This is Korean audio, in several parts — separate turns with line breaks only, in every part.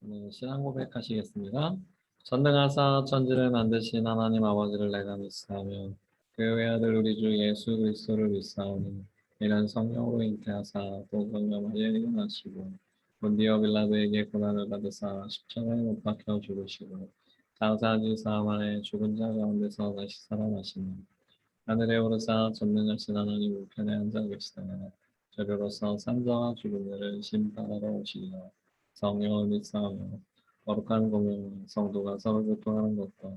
네, 신앙 고백하시겠습니다. 전능하사 천지를 만드신 하나님 아버지를 내가 믿사오며 그 외아들 우리 주 예수 그리스도를 믿사오니 이는 성령으로 잉태하사 또 성령하여 일어나시고 본디오 빌라도에게 고난을 받으사 십자가에 못 박혀 죽으시고 장사지 사흘 만에 죽은 자 가운데서 다시 살아나시니 하늘에 오르사 전능하신 하나님 우편에 앉아 계시다가 저리로서 산자와 죽은 자를 심판하러 오시리라. 성령을 믿사오며 거룩한 공영 성도가 서로 교통하는 것과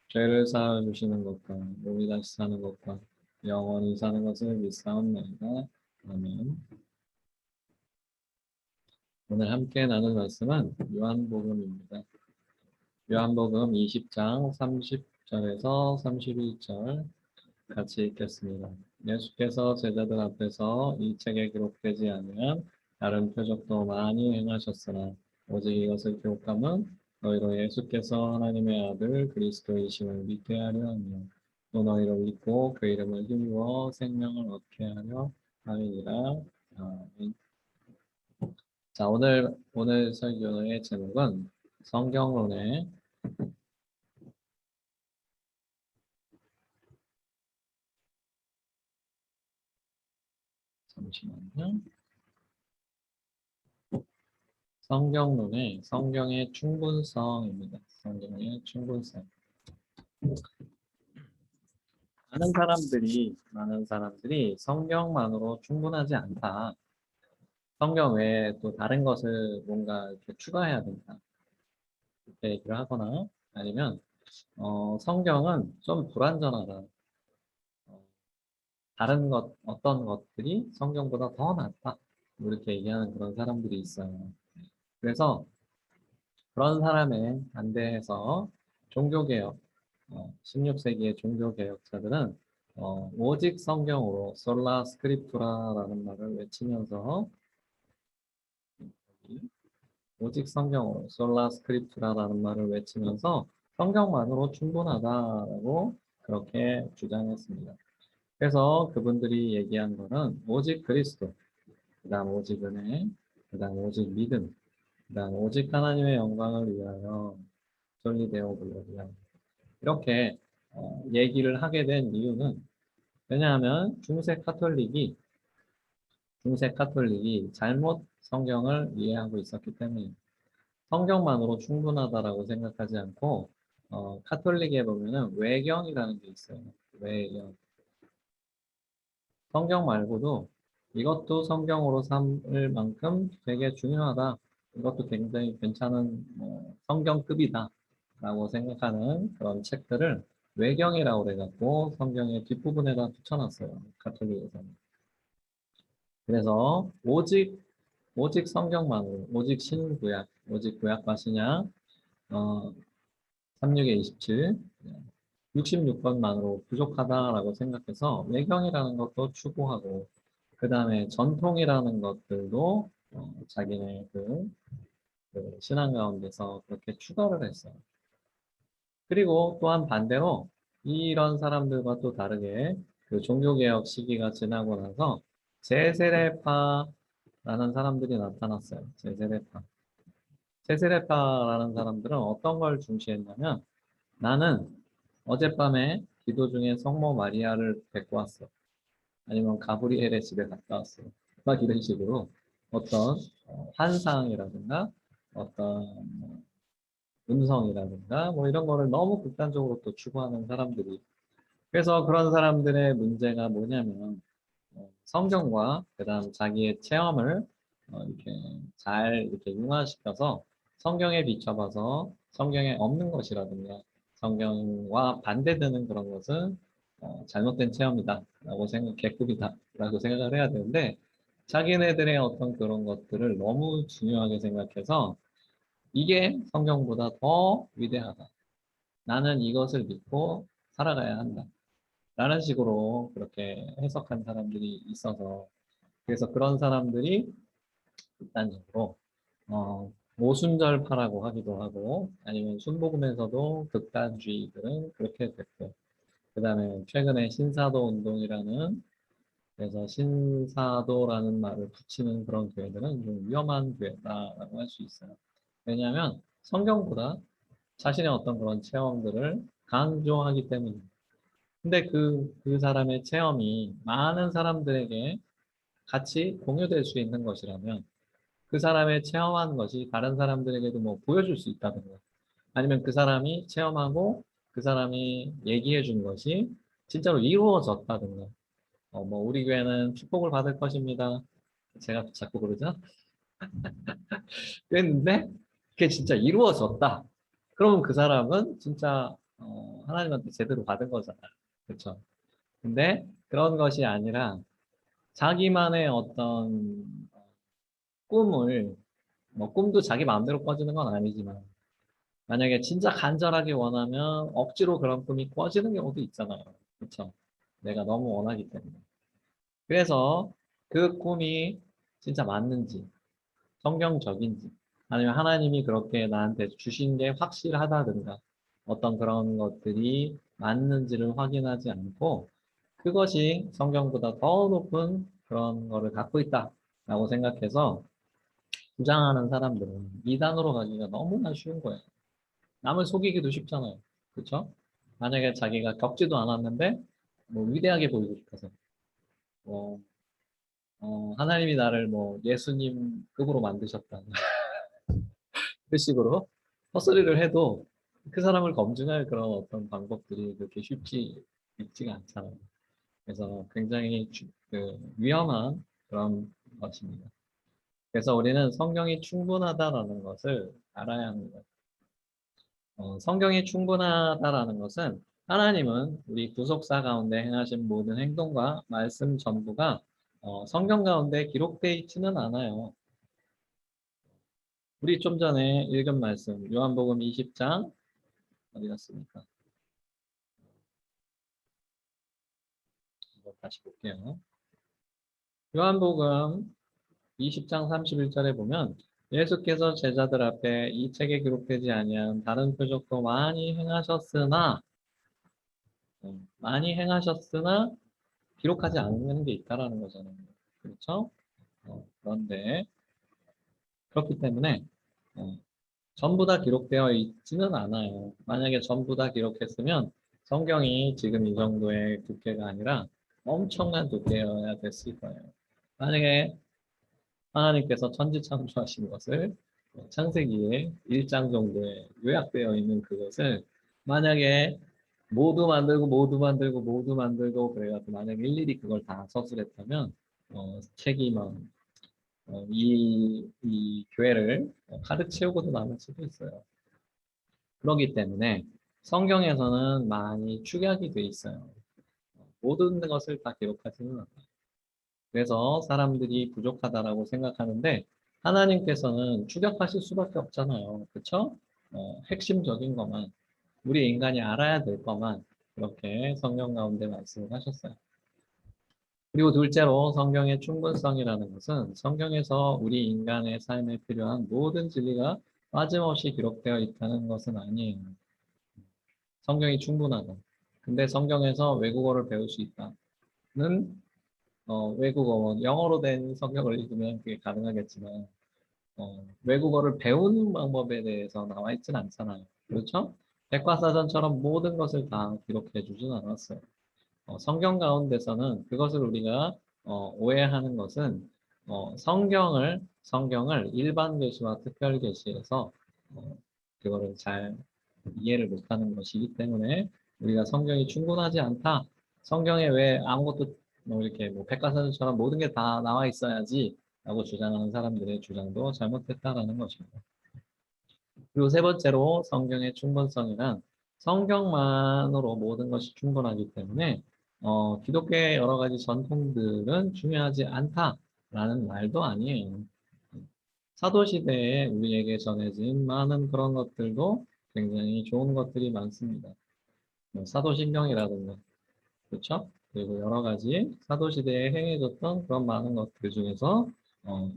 죄를 사하여 주시는 것과 몸이 다시 사는 것과 영원히 사는 것을 믿사옵나이다. 아멘. 오늘 함께 나눌 말씀은 요한복음입니다. 요한복음 20장 30절에서 31절 같이 읽겠습니다. 예수께서 제자들 앞에서 이 책에 기록되지 않으면 다른 표적도 많이 행하셨으나 오직 이것을 기록함은 너희로 예수께서 하나님의 아들 그리스도이심을 믿게 하려 하며 또 너희로 믿고 그 이름을 힘입어 생명을 얻게 하려 함이니라. 아멘. 자, 오늘 설교의 제목은 성경론의 잠시만요. 성경론의 성경의 충분성입니다. 성경의 충분성. 많은 사람들이 성경만으로 충분하지 않다. 성경 외에 또 다른 것을 뭔가 이렇게 추가해야 된다. 이렇게 얘기를 하거나 아니면 성경은 좀 불완전하다. 어, 다른 어떤 것들이 성경보다 더 낫다. 뭐 이렇게 얘기하는 그런 사람들이 있어요. 그래서 그런 사람에 반대해서 종교개혁, 16세기의 종교개혁자들은 오직 성경으로 솔라 스크립투라라는 말을 외치면서 오직 성경으로 솔라 스크립투라라는 말을 외치면서 성경만으로 충분하다라고 그렇게 주장했습니다. 그래서 그분들이 얘기한 거는 오직 그리스도, 그다음 오직 은혜, 그다음 오직 믿음, 그다음 오직 하나님의 영광을 위하여 솔리데오 글로리아 이렇게 얘기를 하게 된 이유는 왜냐하면 중세 카톨릭이 잘못 성경을 이해하고 있었기 때문에 성경만으로 충분하다라고 생각하지 않고 카톨릭에 보면은 외경이라는 게 있어요. 외경. 성경 말고도 이것도 성경으로 삼을 만큼 되게 중요하다. 이것도 굉장히 괜찮은 성경급이다. 라고 생각하는 그런 책들을 외경이라고 그래갖고 성경의 뒷부분에다 붙여놨어요. 가톨릭에서는. 그래서 오직 성경만으로, 오직 신구약, 오직 구약과 신약, 36에 27, 66번만으로 부족하다라고 생각해서 외경이라는 것도 추구하고 그 다음에 전통이라는 것들도 자기네 그 신앙 가운데서 그렇게 추가를 했어요. 그리고 또한 반대로 이런 사람들과 또 다르게 그 종교개혁 시기가 지나고 나서 제세례파라는 사람들이 나타났어요. 제세례파. 제세례파라는 사람들은 어떤 걸 중시했냐면 나는 어젯밤에 기도 중에 성모 마리아를 뵙고 왔어. 아니면 가브리엘의 집에 갔다 왔어. 막 이런 식으로 어떤 환상이라든가 어떤 음성이라든가 뭐 이런 거를 너무 극단적으로 또 추구하는 사람들이 그래서 그런 사람들의 문제가 뭐냐면 성경과 그다음 자기의 체험을 이렇게 잘 이렇게 융화시켜서 성경에 비춰봐서 성경에 없는 것이라든가 성경과 반대되는 그런 것은 잘못된 체험이다라고 생각, 개급이다라고 생각을 해야 되는데 자기네들의 어떤 그런 것들을 너무 중요하게 생각해서 이게 성경보다 더 위대하다. 나는 이것을 믿고 살아가야 한다. 라는 식으로 그렇게 해석한 사람들이 있어서 그래서 그런 사람들이 극단적으로 오순절파라고 하기도 하고 아니면 순복음에서도 극단주의들은 그렇게 됐고 그 다음에 최근에 신사도 운동이라는 그래서 신사도라는 말을 붙이는 그런 교회들은 좀 위험한 교회다라고 할 수 있어요. 왜냐하면 성경보다 자신의 어떤 그런 체험들을 강조하기 때문입니다. 근데 그 사람의 체험이 많은 사람들에게 같이 공유될 수 있는 것이라면 그 사람의 체험한 것이 다른 사람들에게도 뭐 보여줄 수 있다든가 아니면 그 사람이 체험하고 그 사람이 얘기해 준 것이 진짜로 이루어졌다든가 뭐 우리 교회는 축복을 받을 것입니다. 제가 자꾸 그러죠? 그랬는데 그게 진짜 이루어졌다. 그러면 그 사람은 진짜 하나님한테 제대로 받은 거잖아요. 그렇죠? 근데 그런 것이 아니라 자기만의 어떤 꿈을 뭐 꿈도 자기 마음대로 꿔지는 건 아니지만 만약에 진짜 간절하게 원하면 억지로 그런 꿈이 꿔지는 경우도 있잖아요. 그렇죠? 내가 너무 원하기 때문에. 그래서 그 꿈이 진짜 맞는지 성경적인지 아니면 하나님이 그렇게 나한테 주신 게 확실하다든가 어떤 그런 것들이 맞는지를 확인하지 않고 그것이 성경보다 더 높은 그런 거를 갖고 있다라고 생각해서 주장하는 사람들은 이단으로 가기가 너무나 쉬운 거예요. 남을 속이기도 쉽잖아요. 그렇죠? 만약에 자기가 겪지도 않았는데 뭐 위대하게 보이고 싶어서 뭐 하나님이 나를 뭐 예수님급으로 만드셨다. 그 식으로 헛소리를 해도 그 사람을 검증할 그런 어떤 방법들이 그렇게 쉽지 있지가 않잖아요. 그래서 굉장히 위험한 그런 것입니다. 그래서 우리는 성경이 충분하다라는 것을 알아야 합니다. 성경이 충분하다라는 것은 하나님은 우리 구속사 가운데 행하신 모든 행동과 말씀 전부가 성경 가운데 기록되어 있지는 않아요. 우리 좀 전에 읽은 말씀, 요한복음 20장 어디 갔습니까? 다시 볼게요. 요한복음 20장 31절에 보면 예수께서 제자들 앞에 이 책에 기록되지 아니한 다른 표적도 많이 행하셨으나 기록하지 않는 게 있다라는 거잖아요. 그렇죠? 그런데 그렇기 때문에 어, 전부 다 기록되어 있지는 않아요. 만약에 전부 다 기록했으면 성경이 지금 이 정도의 두께가 아니라 엄청난 두께여야 됐을 거예요. 만약에 하나님께서 천지창조하신 것을 창세기에 1장 정도에 요약되어 있는 그것을 만약에 모두 만들고 그래가지고 만약에 일일이 그걸 다 서술했다면 책이 이 교회를 가득 채우고도 남을 수도 있어요. 그렇기 때문에 성경에서는 많이 축약이 돼 있어요. 모든 것을 다 기록하지는 않아요. 그래서 사람들이 부족하다라고 생각하는데 하나님께서는 추격하실 수밖에 없잖아요. 그렇죠? 핵심적인 것만 우리 인간이 알아야 될 것만 그렇게 성경 가운데 말씀을 하셨어요. 그리고 둘째로 성경의 충분성이라는 것은 성경에서 우리 인간의 삶에 필요한 모든 진리가 빠짐없이 기록되어 있다는 것은 아니에요. 성경이 충분하다. 근데 성경에서 외국어를 배울 수 있다는 외국어, 영어로 된 성경을 읽으면 그게 가능하겠지만 외국어를 배우는 방법에 대해서 나와 있진 않잖아요. 그렇죠? 백과사전처럼 모든 것을 다 기록해 주진 않았어요. 성경 가운데서는 그것을 우리가 오해하는 것은 성경을 일반 계시와 특별 계시에서 그거를 잘 이해를 못하는 것이기 때문에 우리가 성경이 충분하지 않다. 성경에 왜 아무것도 뭐 이렇게 뭐 백과사전처럼 모든 게 다 나와 있어야지 라고 주장하는 사람들의 주장도 잘못됐다라는 것입니다. 그리고 세 번째로 성경의 충분성이란 성경만으로 모든 것이 충분하기 때문에 기독교의 여러 가지 전통들은 중요하지 않다라는 말도 아니에요. 사도시대에 우리에게 전해진 많은 그런 것들도 굉장히 좋은 것들이 많습니다. 뭐 사도신경이라든가, 그렇죠? 그리고 여러 가지 사도시대에 행해졌던 그런 많은 것들 중에서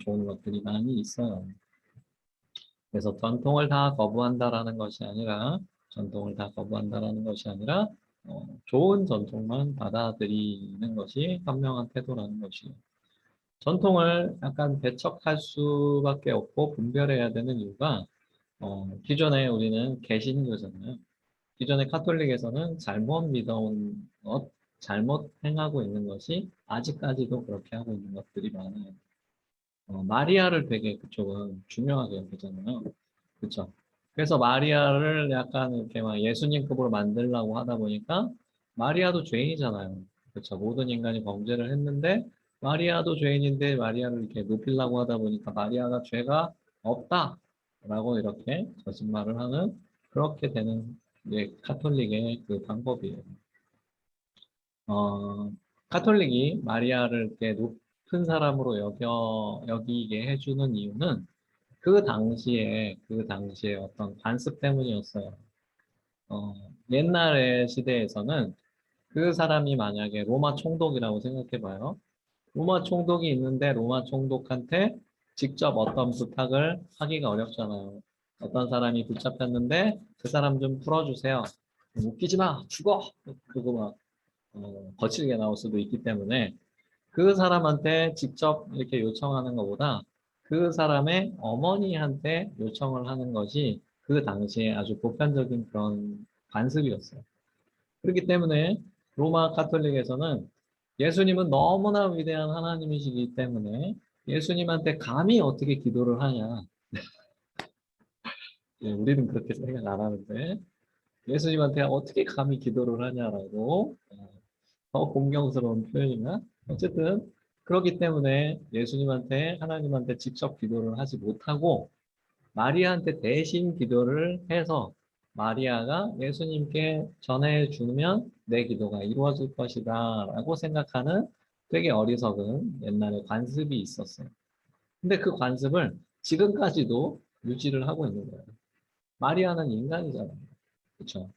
좋은 것들이 많이 있어요. 그래서 전통을 다 거부한다라는 것이 아니라 좋은 전통만 받아들이는 것이 현명한 태도라는 것이에요. 전통을 약간 배척할 수밖에 없고 분별해야 되는 이유가 기존에 우리는 개신교잖아요. 기존의 카톨릭에서는 잘못 믿어온 것, 잘못 행하고 있는 것이 아직까지도 그렇게 하고 있는 것들이 많아요. 마리아를 되게 그쪽은 중요하게 여기잖아요. 그렇죠? 그래서 마리아를 약간 이렇게 막 예수님급으로 만들려고 하다 보니까 마리아도 죄인이잖아요. 그렇죠? 모든 인간이 범죄를 했는데 마리아도 죄인인데 마리아를 이렇게 높이려고 하다 보니까 마리아가 죄가 없다라고 이렇게 거짓말을 하는 그렇게 되는 카톨릭의 그 방법이에요. 카톨릭이 마리아를 이렇게 높은 사람으로 여기게 해주는 이유는 그 당시에 어떤 관습 때문이었어요. 옛날의 시대에서는 그 사람이 만약에 로마 총독이라고 생각해봐요. 로마 총독이 있는데 로마 총독한테 직접 어떤 부탁을 하기가 어렵잖아요. 어떤 사람이 붙잡혔는데 그 사람 좀 풀어주세요. 웃기지 마, 죽어! 그리고 막 거칠게 나올 수도 있기 때문에 그 사람한테 직접 이렇게 요청하는 것보다 그 사람의 어머니한테 요청을 하는 것이 그 당시에 아주 보편적인 그런 관습이었어요. 그렇기 때문에 로마 카톨릭에서는 예수님은 너무나 위대한 하나님이시기 때문에 예수님한테 감히 어떻게 기도를 하냐. 예, 우리는 그렇게 생각 안 하는데 예수님한테 어떻게 감히 기도를 하냐라고 더 공경스러운 표현이나 어쨌든 그렇기 때문에 예수님한테 하나님한테 직접 기도를 하지 못하고 마리아한테 대신 기도를 해서 마리아가 예수님께 전해주면 내 기도가 이루어질 것이다 라고 생각하는 되게 어리석은 옛날에 관습이 있었어요. 근데 그 관습을 지금까지도 유지를 하고 있는 거예요. 마리아는 인간이잖아요. 그렇죠?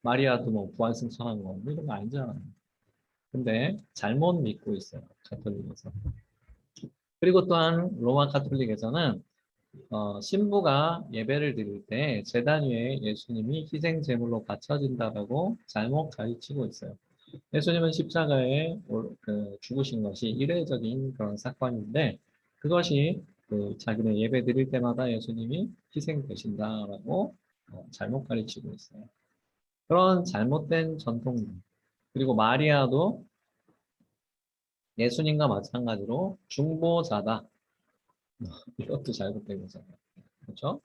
마리아도 뭐 부활승천한 거 이런 거 아니잖아요. 근데 잘못 믿고 있어요. 가톨릭에서. 그리고 또한 로마 가톨릭에서는 신부가 예배를 드릴 때 제단 위에 예수님이 희생 제물로 바쳐진다라고 잘못 가르치고 있어요. 예수님은 십자가에 죽으신 것이 이례적인 그런 사건인데 그것이 자기네 예배 드릴 때마다 예수님이 희생되신다라고 잘못 가르치고 있어요. 그런 잘못된 전통들 그리고 마리아도 예수님과 마찬가지로 중보자다. 이것도 잘못된 거잖아요. 그렇죠?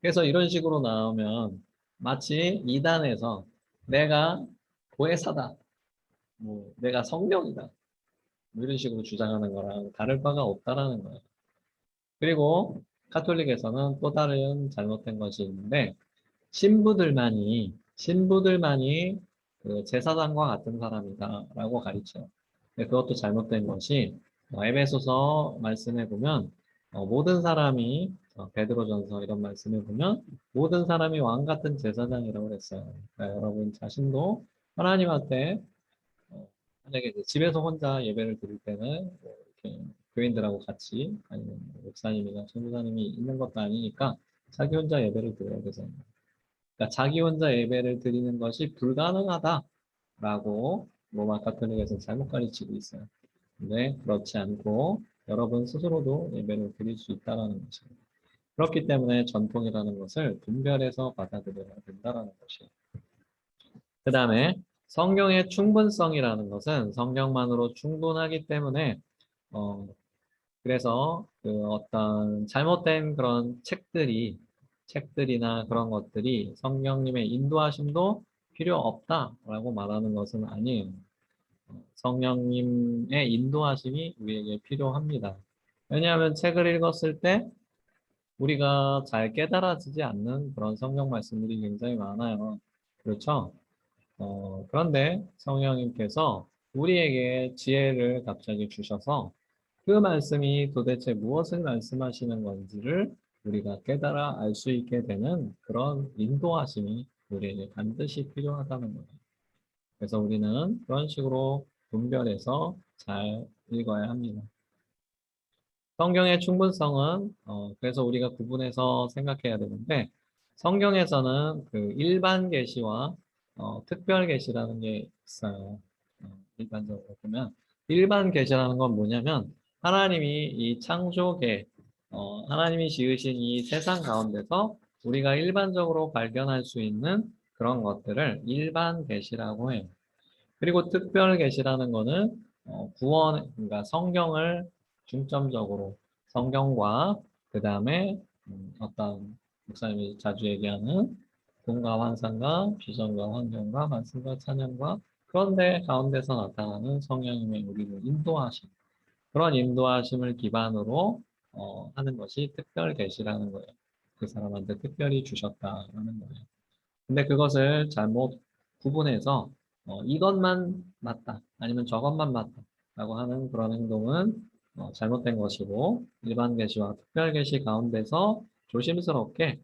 그래서 이런 식으로 나오면 마치 이단에서 내가 보혜사다. 뭐 내가 성령이다. 뭐 이런 식으로 주장하는 거랑 다를 바가 없다라는 거예요. 그리고 카톨릭에서는 또 다른 잘못된 것이 있는데 신부들만이 그 제사장과 같은 사람이다라고 가르쳐요. 근데 그것도 잘못된 것이 에베소서 말씀해 보면 모든 사람이 베드로전서 이런 말씀해 보면 모든 사람이 왕 같은 제사장이라고 그랬어요. 그러니까 여러분 자신도 하나님한테 만약에 이제 집에서 혼자 예배를 드릴 때는 뭐 이렇게 교인들하고 같이 아니면 목사님이나 전도사님이 있는 것도 아니니까 자기 혼자 예배를 드려야 되잖아요. 그러니까 자기 혼자 예배를 드리는 것이 불가능하다라고 로마 가톨릭에서 잘못 가르치고 있어요. 근데 그렇지 않고 여러분 스스로도 예배를 드릴 수 있다는 것입니다. 그렇기 때문에 전통이라는 것을 분별해서 받아들여야 된다는 것이에요. 그 다음에 성경의 충분성이라는 것은 성경만으로 충분하기 때문에 어, 그래서 그 어떤 잘못된 그런 책들이나 그런 것들이 성령님의 인도하심도 필요 없다라고 말하는 것은 아니에요. 성령님의 인도하심이 우리에게 필요합니다. 왜냐하면 책을 읽었을 때 우리가 잘 깨달아지지 않는 그런 성경 말씀들이 굉장히 많아요. 그렇죠? 그런데 성령님께서 우리에게 지혜를 갑자기 주셔서 그 말씀이 도대체 무엇을 말씀하시는 건지를 우리가 깨달아 알 수 있게 되는 그런 인도하심이 우리에게 반드시 필요하다는 거예요. 그래서 우리는 그런 식으로 분별해서 잘 읽어야 합니다. 성경의 충분성은 그래서 우리가 구분해서 생각해야 되는데 성경에서는 그 일반 계시와 특별 계시라는 게 있어요. 일반적으로 보면 일반 계시라는 건 뭐냐면 하나님이 이 창조계 하나님이 지으신 이 세상 가운데서 우리가 일반적으로 발견할 수 있는 그런 것들을 일반 계시라고 해요. 그리고 특별 계시라는 거는 구원, 그러니까 성경을 중점적으로 성경과 그 다음에 어떤 목사님이 자주 얘기하는 꿈과 환상과 비전과 환경과 말씀과 찬양과 그런데 가운데서 나타나는 성령님의 우리를 인도하심 그런 인도하심을 기반으로 하는 것이 특별 계시라는 거예요. 그 사람한테 특별히 주셨다라는 거예요. 근데 그것을 잘못 구분해서 이것만 맞다 아니면 저것만 맞다라고 하는 그런 행동은 잘못된 것이고 일반 계시와 특별 계시 가운데서 조심스럽게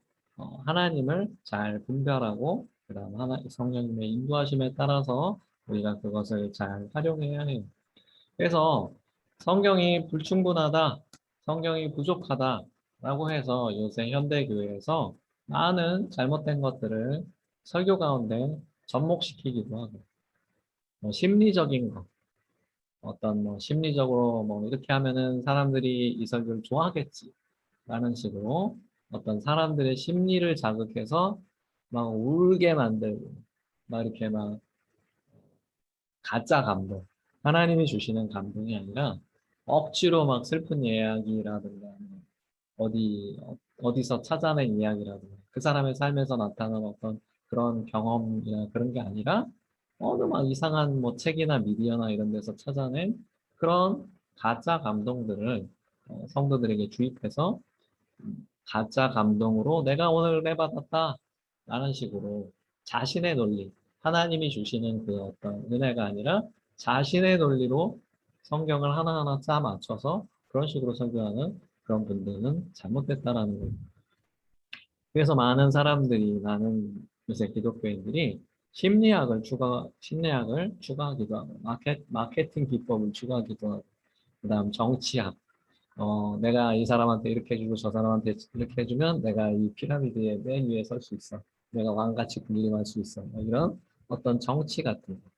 하나님을 잘 분별하고 그다음 성령님의 인도하심에 따라서 우리가 그것을 잘 활용해야 해요. 그래서 성경이 불충분하다, 성경이 부족하다라고 해서 요새 현대교회에서 많은 잘못된 것들을 설교 가운데 접목시키기도 하고, 뭐 심리적인 것, 어떤 뭐 심리적으로 뭐 이렇게 하면은 사람들이 이 설교를 좋아하겠지라는 식으로 어떤 사람들의 심리를 자극해서 막 울게 만들고, 막 이렇게 막 가짜 감동. 하나님이 주시는 감동이 아니라 억지로 막 슬픈 이야기라든가 어디서 찾아낸 이야기라든가 그 사람의 삶에서 나타난 어떤 그런 경험이나 그런 게 아니라 어느 막 이상한 뭐 책이나 미디어나 이런 데서 찾아낸 그런 가짜 감동들을 성도들에게 주입해서 가짜 감동으로 내가 오늘 은혜 받았다 라는 식으로 자신의 논리, 하나님이 주시는 그 어떤 은혜가 아니라 자신의 논리로 성경을 하나하나 짜 맞춰서 그런 식으로 설교하는 그런 분들은 잘못됐다라는 거예요. 그래서 많은 사람들이 많은 요새 기독교인들이 심리학을 추가하기도 하고 마케팅 기법을 추가하기도 하고 그다음 정치학 내가 이 사람한테 이렇게 해주고 저 사람한테 이렇게 해주면 내가 이 피라미드의 맨 위에 설 수 있어. 내가 왕같이 군림할 수 있어. 뭐 이런 어떤 정치 같은 거.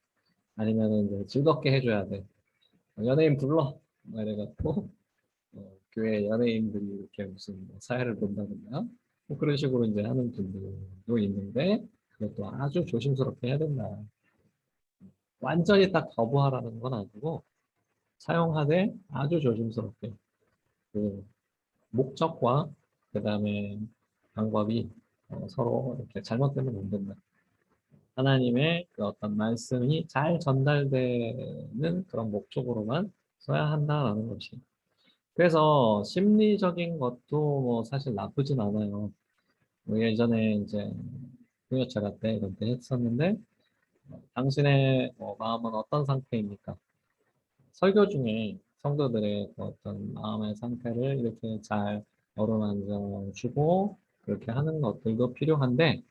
아니면은 이제 즐겁게 해줘야 돼. 연예인 불러. 막 이래갖고, 교회 연예인들이 이렇게 무슨 뭐 사회를 본다든가, 뭐 그런 식으로 이제 하는 분들도 있는데, 그것도 아주 조심스럽게 해야 된다. 완전히 딱 거부하라는 건 아니고, 사용하되 아주 조심스럽게. 그 목적과 그 다음에 방법이 서로 이렇게 잘못되면 안 된다. 하나님의 그 어떤 말씀이 잘 전달되는 그런 목적으로만 써야 한다라는 것이. 그래서 심리적인 것도 뭐 사실 나쁘진 않아요. 뭐 예전에 이제 후여차가 때 이런 때 했었는데 당신의 마음은 어떤 상태입니까? 설교 중에 성도들의 그 어떤 마음의 상태를 이렇게 잘 어루만져 주고 그렇게 하는 것들도 필요한데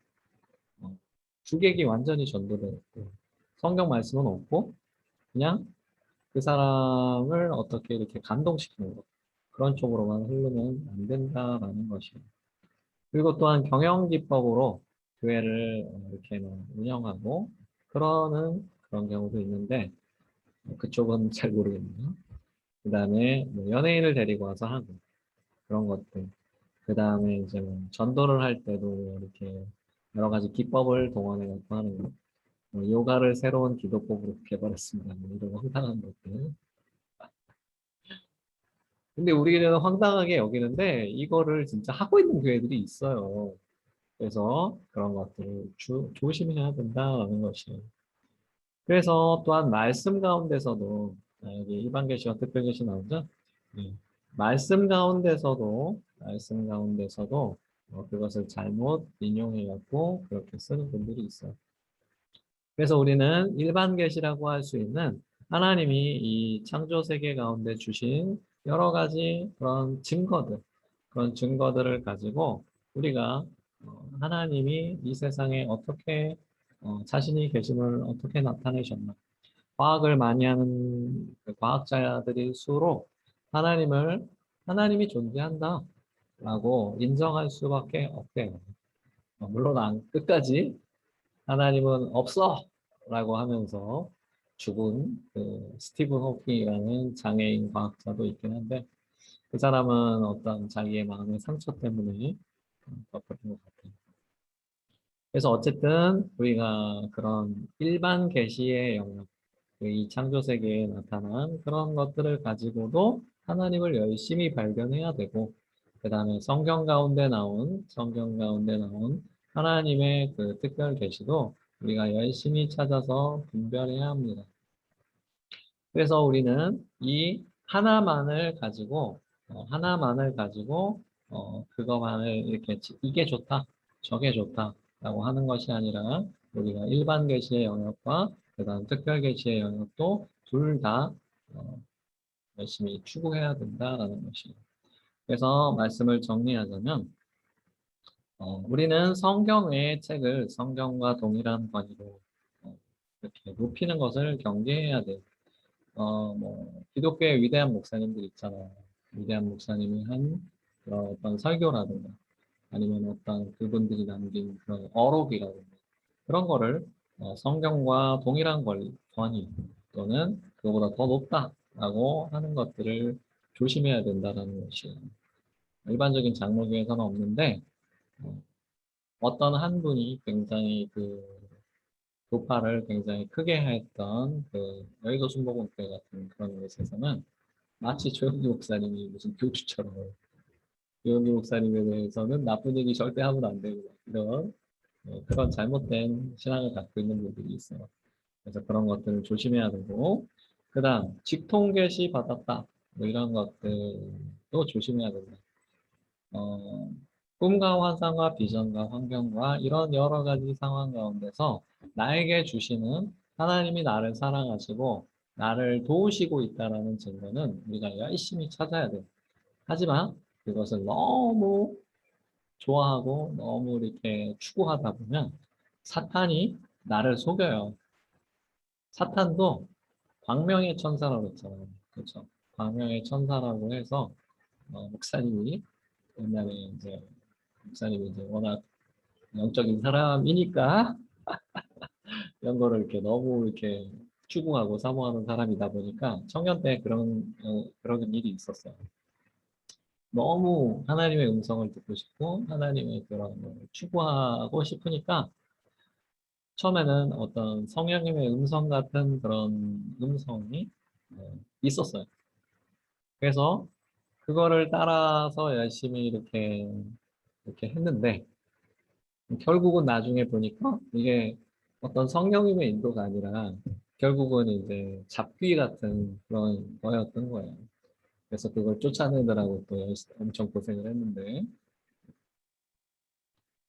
어, 주객이 완전히 전도되어 있고 성경 말씀은 없고 그냥 그 사람을 어떻게 이렇게 감동시키는 것 그런 쪽으로만 흐르면 안 된다라는 것이에요. 그리고 또한 경영기법으로 교회를 이렇게 뭐 운영하고 그러는 그런 경우도 있는데 그쪽은 잘 모르겠네요. 그 다음에 뭐 연예인을 데리고 와서 하고 그런 것들. 그 다음에 이제 뭐 전도를 할 때도 이렇게 여러 가지 기법을 동원해 갖고 하는 거. 뭐 요가를 새로운 기도법으로 개발했습니다. 뭐 이런 황당한 것들. 근데 우리는 황당하게 여기는데 이거를 진짜 하고 있는 교회들이 있어요. 그래서 그런 것들을 조심해야 된다라는 것이에요. 그래서 또한 말씀 가운데서도 여기 일반 계시와 특별 계시 나오죠? 네. 말씀 가운데서도 그것을 잘못 인용해 갖고 그렇게 쓰는 분들이 있어요. 그래서 우리는 일반 계시라고 할 수 있는 하나님이 이 창조 세계 가운데 주신 여러 가지 그런 증거들을 가지고 우리가 하나님이 이 세상에 어떻게 자신이 계심을 어떻게 나타내셨나 과학을 많이 하는 그 과학자들일수록 하나님이 존재한다라고 인정할 수밖에 없대요. 물론 끝까지 하나님은 없어라고 하면서 죽은 그 스티븐 호킹이라는 장애인 과학자도 있긴 한데 그 사람은 어떤 자기의 마음의 상처 때문에 더 그런 것 같아요. 그래서 어쨌든 우리가 그런 일반 계시의 영역, 이 창조 세계에 나타난 그런 것들을 가지고도 하나님을 열심히 발견해야 되고, 그 다음에 성경 가운데 나온 하나님의 그 특별 계시도 우리가 열심히 찾아서 분별해야 합니다. 그래서 우리는 이 하나만을 가지고 그거만을 이렇게 이게 좋다, 저게 좋다라고 하는 것이 아니라 우리가 일반 계시의 영역과 그다음 특별 계시의 영역도 둘 다 열심히 추구해야 된다라는 것입니다. 그래서 말씀을 정리하자면 우리는 성경 외의 책을 성경과 동일한 권위로 이렇게 높이는 것을 경계해야 돼요. 기독교의 위대한 목사님들 있잖아요. 위대한 목사님이 한 그런 어떤 설교라든가 아니면 어떤 그분들이 남긴 그런 어록이라든가 그런 거를 성경과 동일한 권위 또는 그거보다 더 높다라고 하는 것들을 조심해야 된다는 것이에요. 일반적인 장로교에서는 없는데 어, 어떤 한 분이 굉장히 그 교파를 굉장히 크게 했던 그 여의도 순복음교회 같은 그런 곳에서는 마치 조영기 목사님이 무슨 교주처럼 조영기 목사님에 대해서는 나쁜 얘기 절대 하면 안 되고 이런 그런 잘못된 신앙을 갖고 있는 분들이 있어요. 그래서 그런 것들을 조심해야 되고 그다음 직통계시 받았다 뭐 이런 것들도 조심해야 된다. 어, 꿈과 환상과 비전과 환경과 이런 여러 가지 상황 가운데서 나에게 주시는 하나님이 나를 사랑하시고 나를 도우시고 있다라는 증거는 우리가 열심히 찾아야 돼요. 하지만 그것을 너무 좋아하고 너무 이렇게 추구하다 보면 사탄이 나를 속여요. 사탄도 광명의 천사라고 했잖아요. 그렇죠? 광명의 천사라고 해서 목사님이 옛날에 이제 목사님이 이제 워낙 영적인 사람이니까 이런 거를 이렇게 너무 이렇게 추구하고 사모하는 사람이다 보니까 청년 때 그런 일이 있었어요. 너무 하나님의 음성을 듣고 싶고 하나님의 그런 걸 추구하고 싶으니까 처음에는 어떤 성령님의 음성 같은 그런 음성이 있었어요. 그래서 그거를 따라서 열심히 이렇게 했는데 결국은 나중에 보니까 이게 어떤 성령님의 인도가 아니라 결국은 이제 잡귀 같은 그런 거였던 거예요. 그래서 그걸 쫓아내느라고 또 엄청 고생을 했는데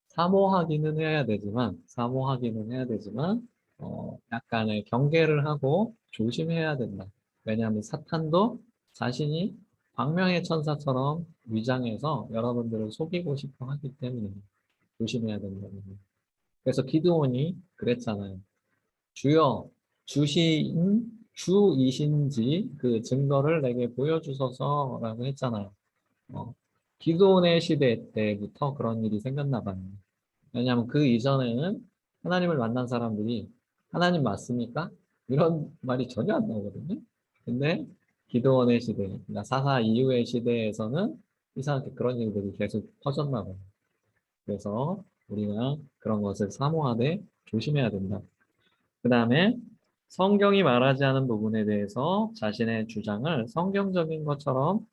사모하기는 해야 되지만 약간의 경계를 하고 조심해야 된다. 왜냐하면 사탄도 자신이 광명의 천사처럼 위장해서 여러분들을 속이고 싶어 하기 때문에 조심해야 된다는 거예요. 그래서 기드온이 그랬잖아요. 주여, 주이신지 그 증거를 내게 보여주소서라고 했잖아요. 어, 기드온의 시대 때부터 그런 일이 생겼나 봐요. 왜냐하면 그 이전에는 하나님을 만난 사람들이 하나님 맞습니까? 이런 말이 전혀 안 나오거든요. 근데 기드온의 시대, 그러니까 사사 이후의 시대에서는 이상하게 그런 일들이 계속 퍼졌나 봐요. 그래서 우리가 그런 것을 사모하되 조심해야 된다. 그 다음에 성경이 말하지 않은 부분에 대해서 자신의 주장을 성경적인 것처럼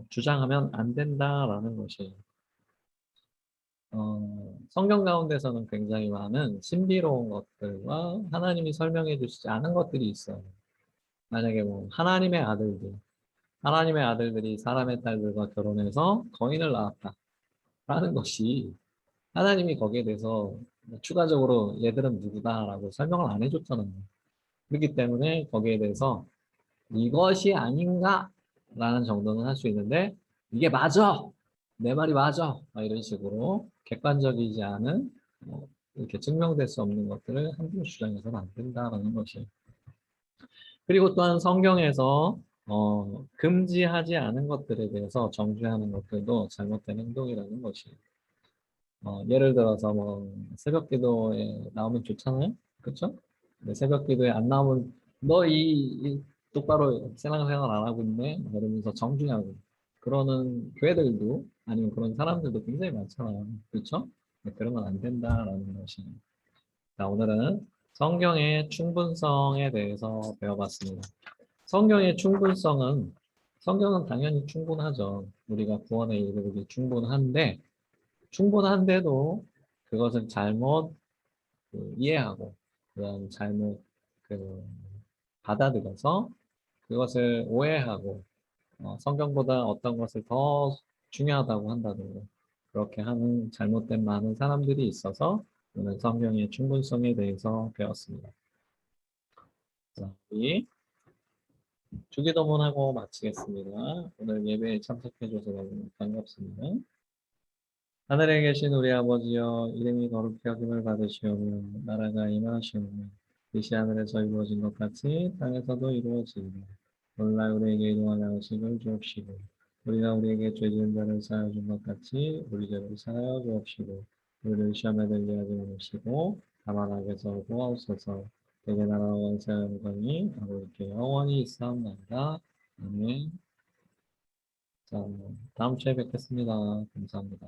주장하면 안 된다라는 것이에요. 성경 가운데서는 굉장히 많은 신비로운 것들과 하나님이 설명해 주시지 않은 것들이 있어요. 만약에 뭐 하나님의 아들들이 사람의 딸들과 결혼해서 거인을 낳았다라는 것이 하나님이 거기에 대해서 추가적으로 얘들은 누구다라고 설명을 안 해줬잖아요. 그렇기 때문에 거기에 대해서 이것이 아닌가라는 정도는 할 수 있는데 이게 맞아! 내 말이 맞아! 막 이런 식으로 객관적이지 않은 이렇게 증명될 수 없는 것들을 함부로 주장해서는 안 된다라는 것이에요. 그리고 또한 성경에서 금지하지 않은 것들에 대해서 정죄하는 것들도 잘못된 행동이라는 것이에요. 예를 들어서 뭐 새벽 기도에 나오면 좋잖아요. 그렇죠? 새벽 기도에 안 나오면 너 똑바로 신앙생활 안 하고 있네? 막 이러면서 정죄하고 그러는 교회들도 아니면 그런 사람들도 굉장히 많잖아요. 그렇죠? 네, 그러면 안 된다라는 것이. 자, 오늘은 성경의 충분성에 대해서 배워봤습니다. 성경의 충분성은 성경은 당연히 충분하죠. 우리가 구원에 이르기 충분한데 충분한데도 그것을 잘못 이해하고 그다음 잘못 그 받아들여서 그것을 오해하고 성경보다 어떤 것을 더 중요하다고 한다든가 그렇게 하는 잘못된 많은 사람들이 있어서 오늘 성경의 충분성에 대해서 배웠습니다. 자, 우리 주기도문하고 마치겠습니다. 오늘 예배에 참석해줘서 너무 반갑습니다. 하늘에 계신 우리 아버지여 이름이 거룩히 여김을 받으시오며 나라가 임하시오며 뜻이 하늘에서 이루어진 것 같이 땅에서도 이루어지리라. 오늘날 우리에게 일용할 양식을 주옵시고 우리가 우리에게 죄 지은 자를 사하여 준 것 같이 우리 죄를 사하여 주옵시고 우리를 시험에 들게 하지 마시고 다만 악에서 구하옵소서. 대개 나라와 원세와 영광이 아버지께 영원히 있사옵나이다. 아멘. 자, 다음 주에 뵙겠습니다. 감사합니다.